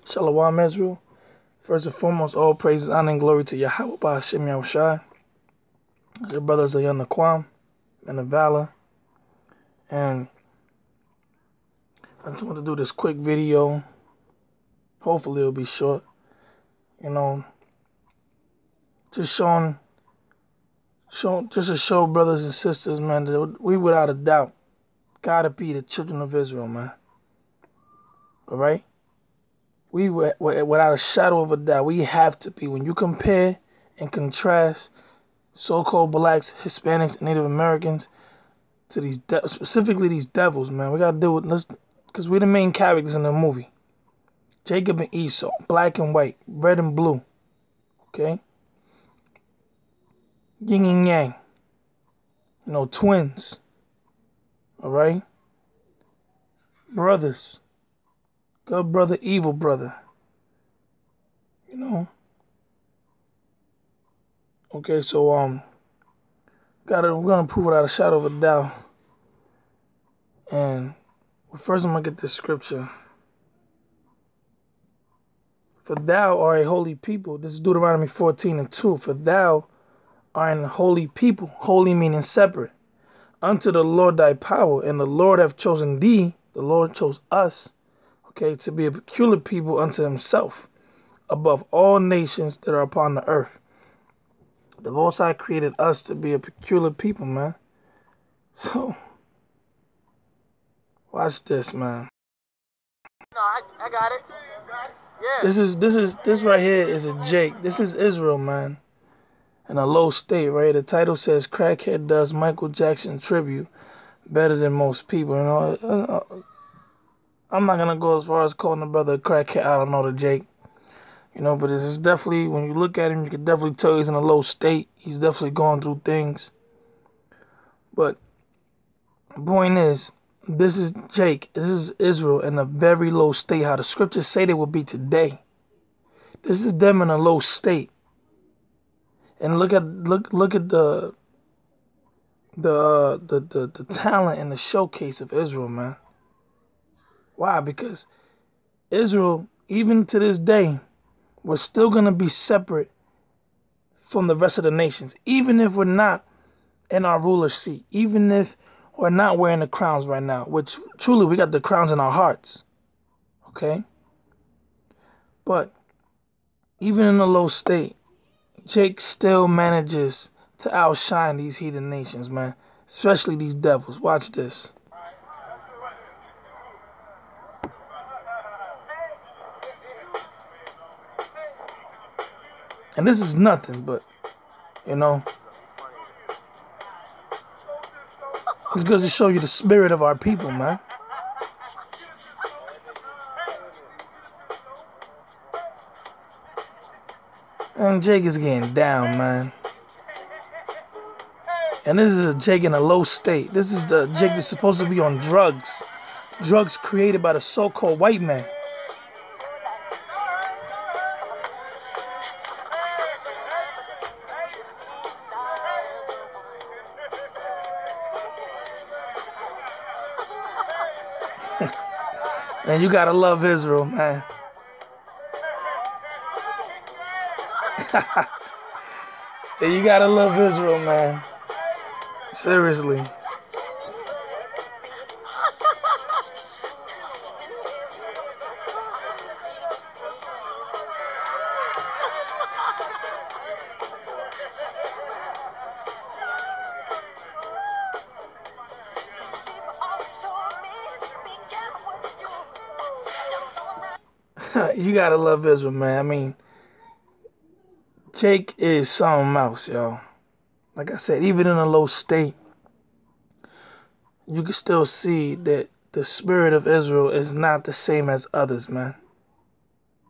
Shalom Israel. First and foremost, all praises, honor, and glory to Yahweh by Hashem Yahushai. Your brothers are Yon Naquam and the Valor. And I just want to do this quick video. Hopefully it'll be short. Just showing just to show brothers and sisters, man, that we without a doubt gotta be the children of Israel, man. All right? We without a shadow of a doubt, we have to be. When you compare and contrast so-called blacks, Hispanics, and Native Americans to these, specifically these devils, man, we gotta deal with this because we're the main characters in the movie. Jacob and Esau, black and white, red and blue. Okay? Yin and yang. Twins. All right? Brothers. Good brother, evil brother. Okay, so we're gonna prove without a shadow of a doubt. And first I'm gonna get this scripture. For thou art a holy people. This is Deuteronomy 14:2. For thou art a holy people, holy meaning separate, unto the Lord thy power, and the Lord hath chosen thee, the Lord chose us, to be a peculiar people unto himself, above all nations that are upon the earth. The Most High created us to be a peculiar people, man. So, watch this, man. No, I got it. Yeah. This right here is a Jake. This is Israel, man. In a low state, right? The title says, Crackhead does Michael Jackson tribute better than most people. I'm not going to go as far as calling the brother a crackhead. I don't know the Jake. But it's definitely, when you look at him, you can definitely tell he's in a low state. He's definitely going through things. But the point is, this is Jake. This is Israel in a very low state. How the scriptures say they will be today. This is them in a low state. And look at the talent and the showcase of Israel, man. Why? Because Israel, even to this day, we're still going to be separate from the rest of the nations. Even if we're not in our ruler's seat. Even if we're not wearing the crowns right now. Which, truly, we got the crowns in our hearts. Okay? But, even in a low state, Jake still manages to outshine these heathen nations, man. Especially these devils. Watch this. And this is nothing, but, it's good to show you the spirit of our people, man. And Jake is getting down, man. And this is a Jake in a low state. This is the Jake that's supposed to be on drugs. Drugs created by the so-called white man. Man, you gotta love Israel, man. Yeah, you gotta love Israel, man. Seriously. You gotta love Israel, man. I mean, Jake is something else, y'all. Like I said, even in a low state, you can still see that the spirit of Israel is not the same as others, man.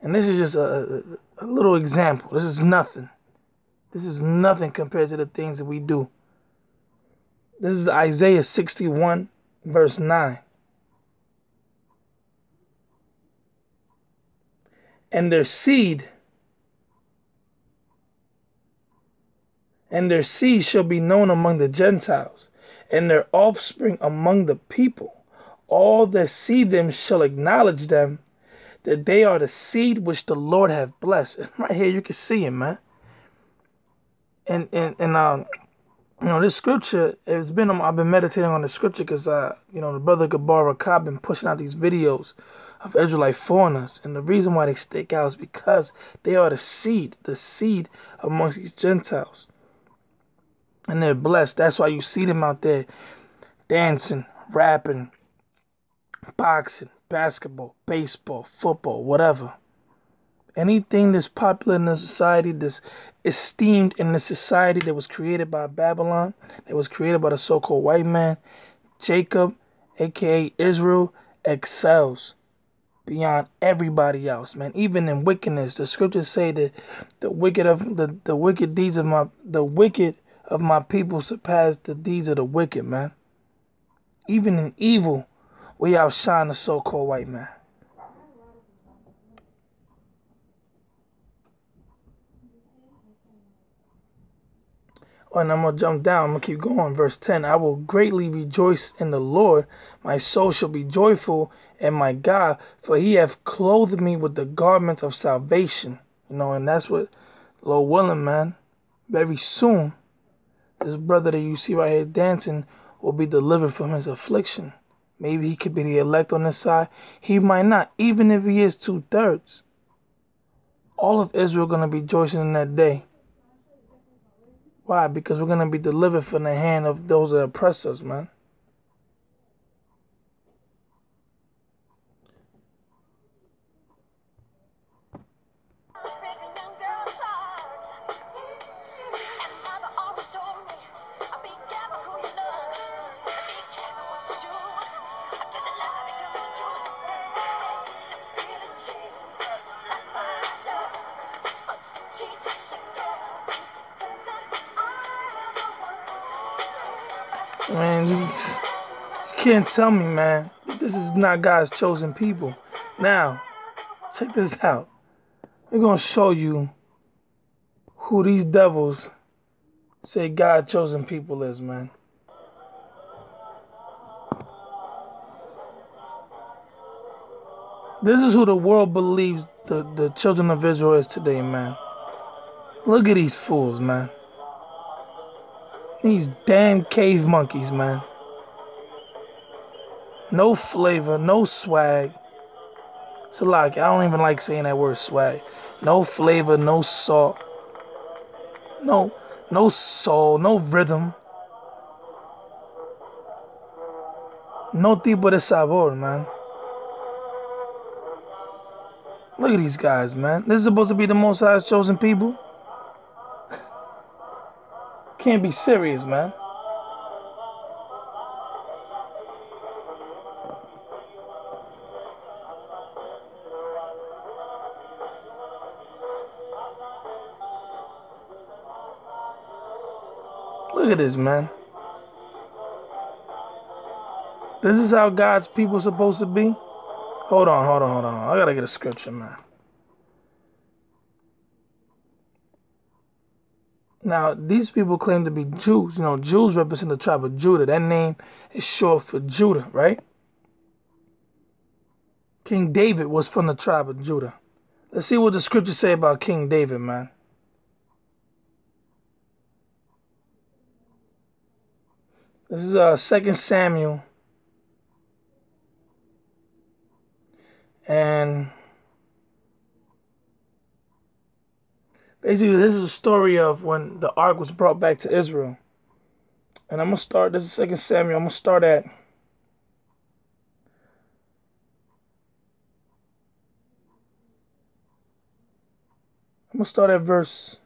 And this is just a little example. This is nothing. This is nothing compared to the things that we do. This is Isaiah 61, verse 9. And their seed shall be known among the Gentiles, and their offspring among the people. All that see them shall acknowledge them, that they are the seed which the Lord hath blessed. And right here you can see it, man. And this scripture has been, I've been meditating on the scripture because, the brother Gabar Rakab been pushing out these videos of Israelite foreigners. And the reason why they stick out is because they are the seed amongst these Gentiles. And they're blessed. That's why you see them out there dancing, rapping, boxing, basketball, baseball, football, whatever. Anything that's popular in the society, that's esteemed in the society that was created by Babylon, that was created by the so-called white man, Jacob, aka Israel, excels beyond everybody else, man. Even in wickedness, the scriptures say that the wicked of my people surpass the deeds of the wicked, man. Even in evil, we outshine the so-called white man. And I'm going to jump down. I'm going to keep going. Verse 10, I will greatly rejoice in the Lord. My soul shall be joyful in my God, for he hath clothed me with the garment of salvation. And that's what, Lord willing, man, very soon, this brother that you see right here dancing will be delivered from his affliction. Maybe he could be the elect on this side. He might not, even if he is 2/3. All of Israel going to be rejoicing in that day. Why? Because we're going to be delivered from the hand of those that oppress us, man. Man, you can't tell me, man, this is not God's chosen people. Now, check this out. We're going to show you who these devils say God chosen people is, man. This is who the world believes the children of Israel is today, man. Look at these fools, man. These damn cave monkeys, man. No flavor, no swag. It's a lot. I don't even like saying that word swag. No flavor, no salt. No soul, no rhythm. No tipo de sabor, man. Look at these guys, man. This is supposed to be the Most High's chosen people. Can't be serious, man. Look at this, man. This is how God's people are supposed to be? Hold on. I gotta get a scripture, man. Now, these people claim to be Jews. Jews represent the tribe of Judah. That name is short for Judah, right? King David was from the tribe of Judah. Let's see what the scriptures say about King David, man. This is 2 Samuel. And basically, this is a story of when the ark was brought back to Israel. And I'm going to start, this is 2 Samuel. I'm going to start at verse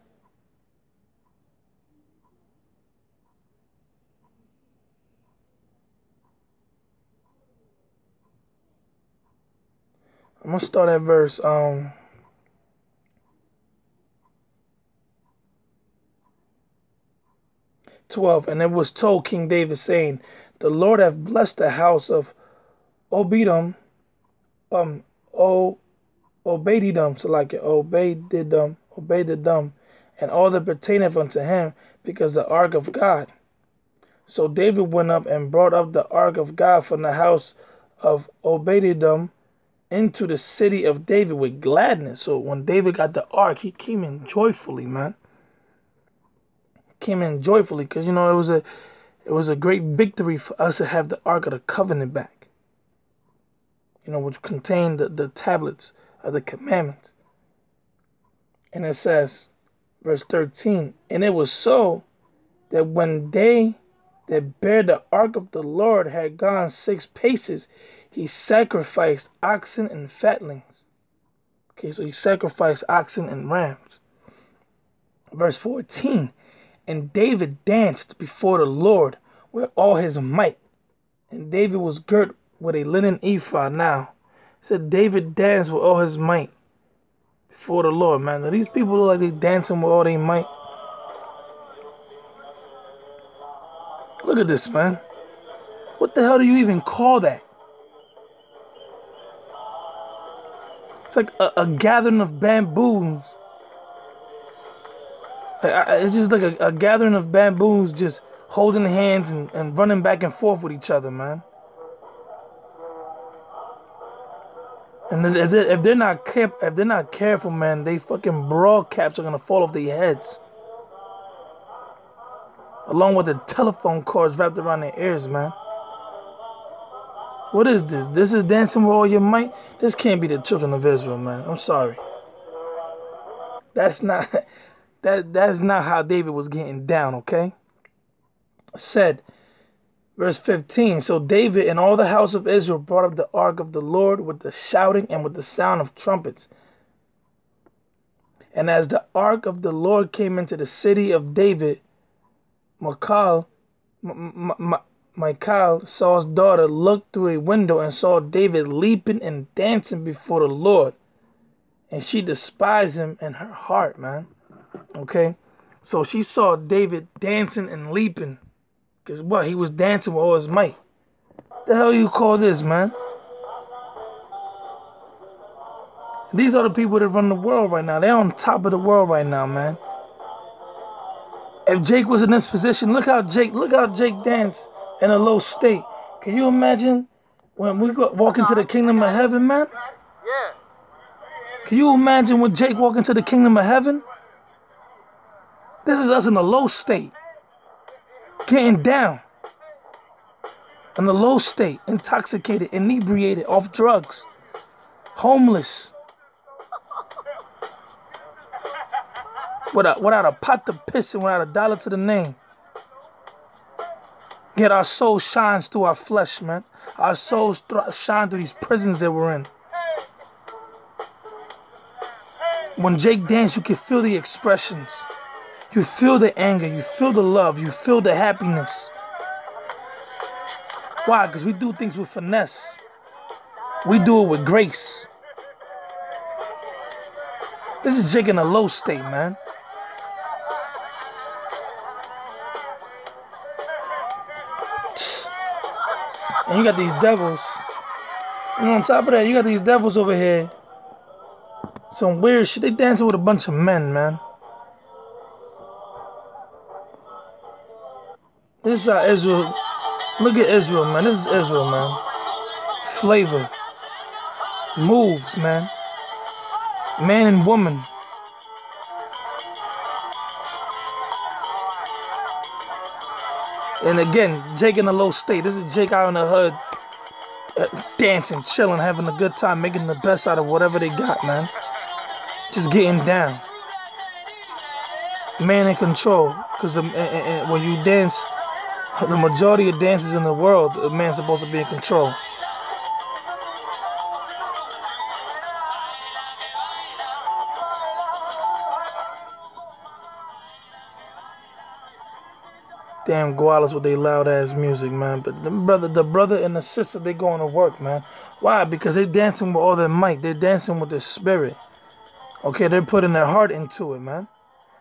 12. And it was told King David, saying, the Lord hath blessed the house of Obededom, so like Obededom, and all that pertaineth unto him, because the ark of God. So David went up and brought up the ark of God from the house of Obededom, into the city of David with gladness. So when David got the ark, he came in joyfully, man. Came in joyfully because, it was a great victory for us to have the Ark of the Covenant back. Which contained the tablets of the commandments. And it says, verse 13, and it was so that when they that bare the ark of the Lord had gone 6 paces, he sacrificed oxen and fatlings. Okay, so he sacrificed oxen and rams. Verse 14, and David danced before the Lord with all his might. And David was girt with a linen ephod. Now, it said David danced with all his might before the Lord, man. Now, these people look like they dancing with all their might. Look at this, man. What the hell do you even call that? It's like a gathering of bamboos. It's just like a gathering of bamboos just holding hands and running back and forth with each other, man. And if they're not careful, man, they fucking broad caps are gonna fall off their heads, along with the telephone cords wrapped around their ears, man. What is this? This is dancing with all your might? This can't be the children of Israel, man. I'm sorry. That's not how David was getting down, okay? Said, verse 15, so David and all the house of Israel brought up the ark of the Lord with the shouting and with the sound of trumpets. And as the ark of the Lord came into the city of David, Michal, Saul's daughter, looked through a window and saw David leaping and dancing before the Lord. And she despised him in her heart, man. Okay? So she saw David dancing and leaping. Because what? He was dancing with all his might. The hell you call this, man? These are the people that run the world right now. They're on top of the world right now, man. If Jake was in this position, look how Jake danced in a low state. Can you imagine when we walk into the kingdom of heaven, man? Yeah. Can you imagine when Jake walk into the kingdom of heaven? This is us in a low state. Getting down. In a low state. Intoxicated, inebriated, off drugs. Homeless. Without a pot to piss and without a dollar to the name. Yet our soul shines through our flesh, man. Our souls shine through these prisons that we're in. When Jake danced, you can feel the expressions. You feel the anger. You feel the love. You feel the happiness. Why? Because we do things with finesse. We do it with grace. This is Jake in a low state, man. And you got these devils. On top of that, you got these devils over here. Some weird shit. They dancing with a bunch of men, man. This is how Israel. Look at Israel, man. This is Israel, man. Flavor. Moves, man. Man and woman. And again, Jake in a low state. This is Jake out in the hood, dancing, chilling, having a good time, making the best out of whatever they got, man. Just getting down. Man in control. Because when you dance, the majority of dances in the world, a man's supposed to be in control. Damn koalas with their loud ass music, man. But the brother and the sister, they going to work, man. Why? Because they dancing with all their might. They're dancing with their spirit. Okay, they're putting their heart into it, man.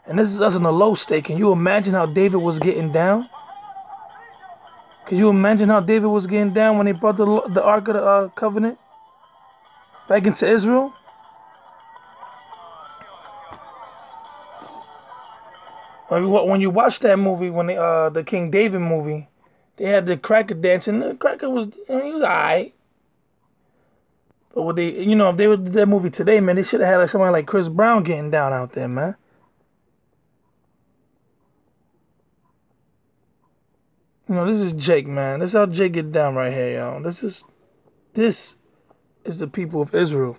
And this is us in a low state. Can you imagine how David was getting down? Can you imagine how David was getting down when they brought the Ark of the Covenant back into Israel? When you watch that movie, when the King David movie, they had the cracker dancing. The cracker was, he was alright. But what they, if they would do that movie today, man, they should have had like somebody like Chris Brown getting down out there, man. This is Jake, man. This is how Jake get down right here, y'all. This is the people of Israel.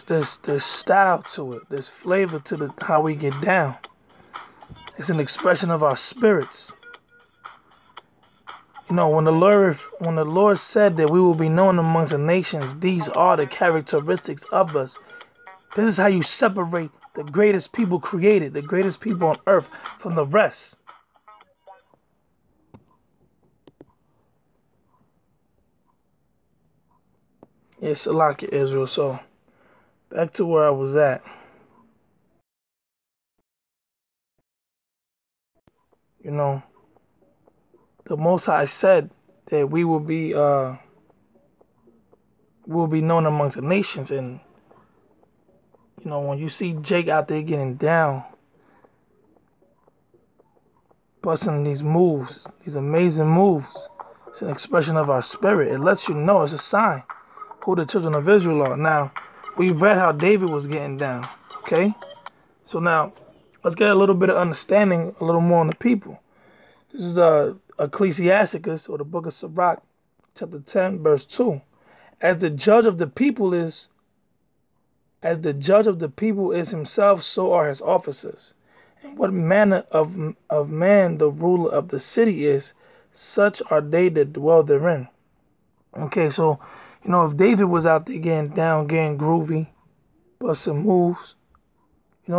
There's style to it. There's flavor to how we get down. It's an expression of our spirits. When the Lord said that we will be known amongst the nations, these are the characteristics of us. This is how you separate the greatest people created, the greatest people on earth from the rest. It's a lot of Israel. So back to where I was at. The Most High said that we will be known amongst the nations, and when you see Jake out there getting down, busting these moves, these amazing moves, it's an expression of our spirit. It lets you know, it's a sign who the children of Israel are. Now, we've read how David was getting down, okay? So now, let's get a little bit of understanding, a little more on the people. This is Ecclesiasticus, or the book of Sirach, chapter 10, verse 2. As the judge of the people is himself, so are his officers. And what manner of man the ruler of the city is, such are they that dwell therein. Okay, so, if David was out there getting down, getting groovy, busting moves,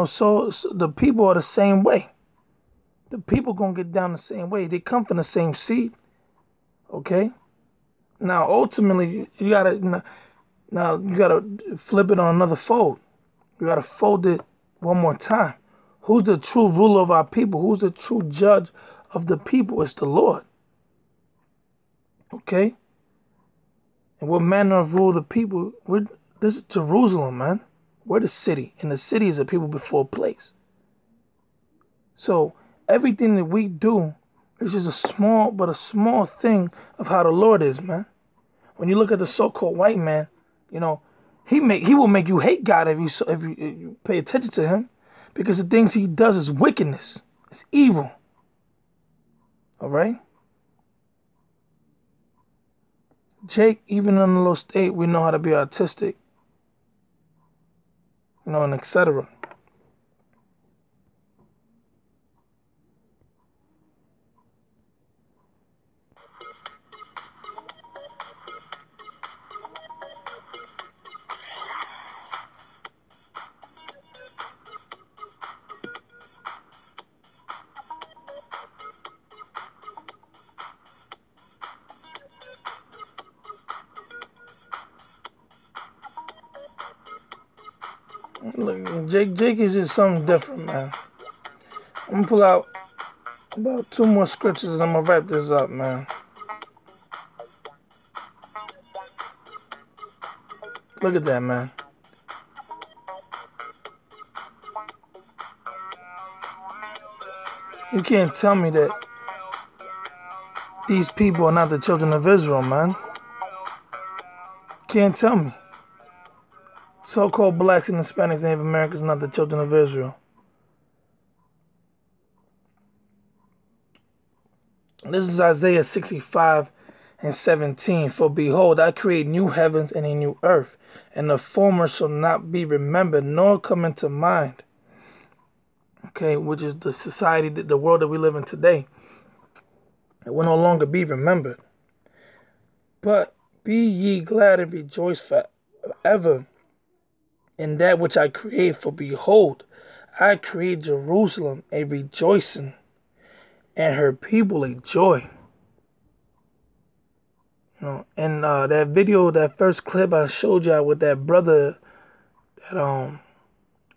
so the people are the same way. The people gonna get down the same way. They come from the same seed. Okay? Now, ultimately, you gotta flip it on another fold. You gotta fold it one more time. Who's the true ruler of our people? Who's the true judge of the people? It's the Lord. Okay? And what manner of rule the people? This is Jerusalem, man. We're the city, and the city is a people before a place. So everything that we do is just a small thing of how the Lord is, man. When you look at the so-called white man, he will make you hate God if you pay attention to him, because the things he does is wickedness. It's evil. All right? Jake, even in a little state, we know how to be artistic, and etc. Look, Jake is just something different, man. I'm gonna pull out about 2 more scriptures and I'm gonna wrap this up, man. Look at that, man. You can't tell me that these people are not the children of Israel, man. Can't tell me. So-called blacks and Hispanics, Native Americans, not the children of Israel. This is Isaiah 65:17. For behold, I create new heavens and a new earth, and the former shall not be remembered, nor come into mind. Okay, which is the society, the world that we live in today. It will no longer be remembered. But be ye glad and rejoice forever in that which I create. For behold, I create Jerusalem a rejoicing, and her people a joy. And that video, that first clip I showed y'all with that brother that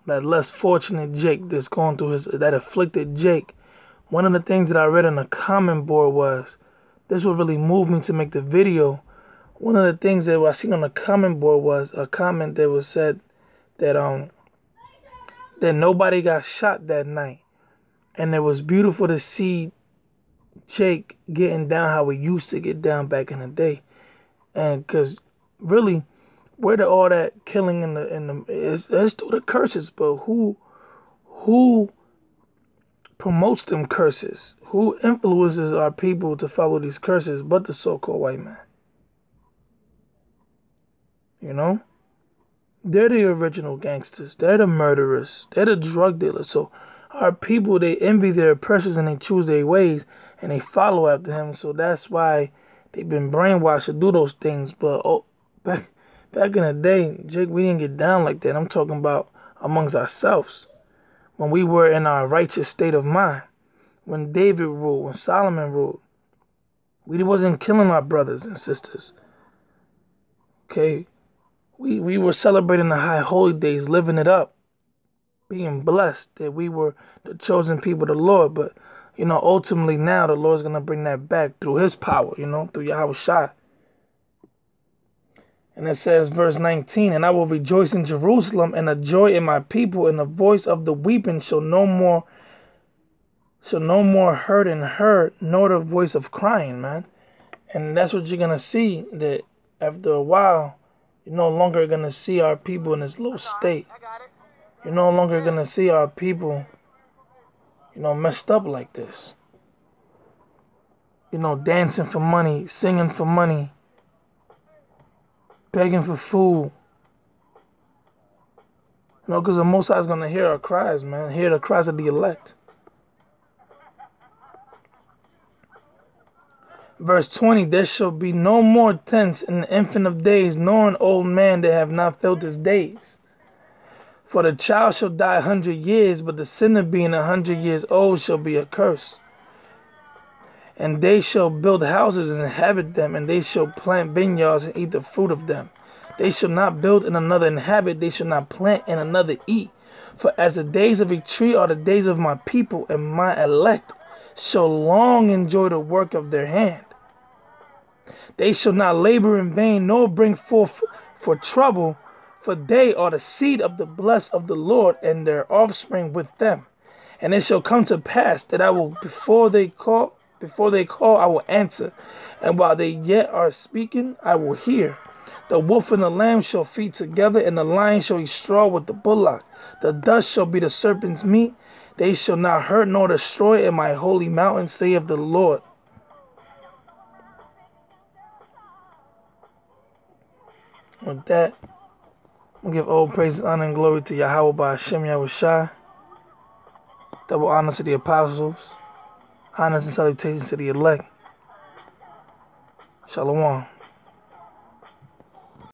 that less fortunate Jake that's going through that afflicted Jake. One of the things that I read on the comment board was, this would really move me to make the video. One of the things that I seen on the comment board was a comment that was said that that nobody got shot that night. And it was beautiful to see Jake getting down how he used to get down back in the day. And because really, where did all that killing it's through the curses, but who promotes them curses? Who influences our people to follow these curses but the so-called white man? You know? They're the original gangsters. They're the murderers. They're the drug dealers. So our people, they envy their oppressors and they choose their ways and they follow after him. So that's why they've been brainwashed to do those things. But back in the day, Jake, we didn't get down like that. I'm talking about amongst ourselves. When we were in our righteous state of mind. When David ruled, when Solomon ruled. We wasn't killing our brothers and sisters. Okay? We were celebrating the high holy days, living it up, being blessed that we were the chosen people of the Lord. But, ultimately now the Lord's going to bring that back through his power, through Yahweh Shai. And it says, verse 19, and I will rejoice in Jerusalem and a joy in my people, and the voice of the weeping shall no more heard in her, nor the voice of crying, man. And that's what you're going to see, that after a while, you're no longer going to see our people in this low state. You're no longer going to see our people, messed up like this. Dancing for money, singing for money, begging for food. Because the Most High is going to hear our cries, man. Hear the cries of the elect. Verse 20, there shall be no more tents in the infant of days, nor an old man that have not filled his days. For the child shall die 100 years, but the sinner being 100 years old shall be accursed. And they shall build houses and inhabit them, and they shall plant vineyards and eat the fruit of them. They shall not build and another inhabit, they shall not plant and another eat. For as the days of a tree are the days of my people, and my elect shall long enjoy the work of their hand. They shall not labor in vain, nor bring forth for trouble, for they are the seed of the blessed of the Lord, and their offspring with them. And it shall come to pass that I will, before they call, I will answer, and while they yet are speaking, I will hear. The wolf and the lamb shall feed together, and the lion shall eat straw with the bullock. The dust shall be the serpent's meat. They shall not hurt nor destroy in my holy mountain, saith the Lord. With that, we give all praise, honor, and glory to Yahweh by Hashem Yahweh Shai. Double honor to the apostles. Honors and salutations to the elect. Shalom.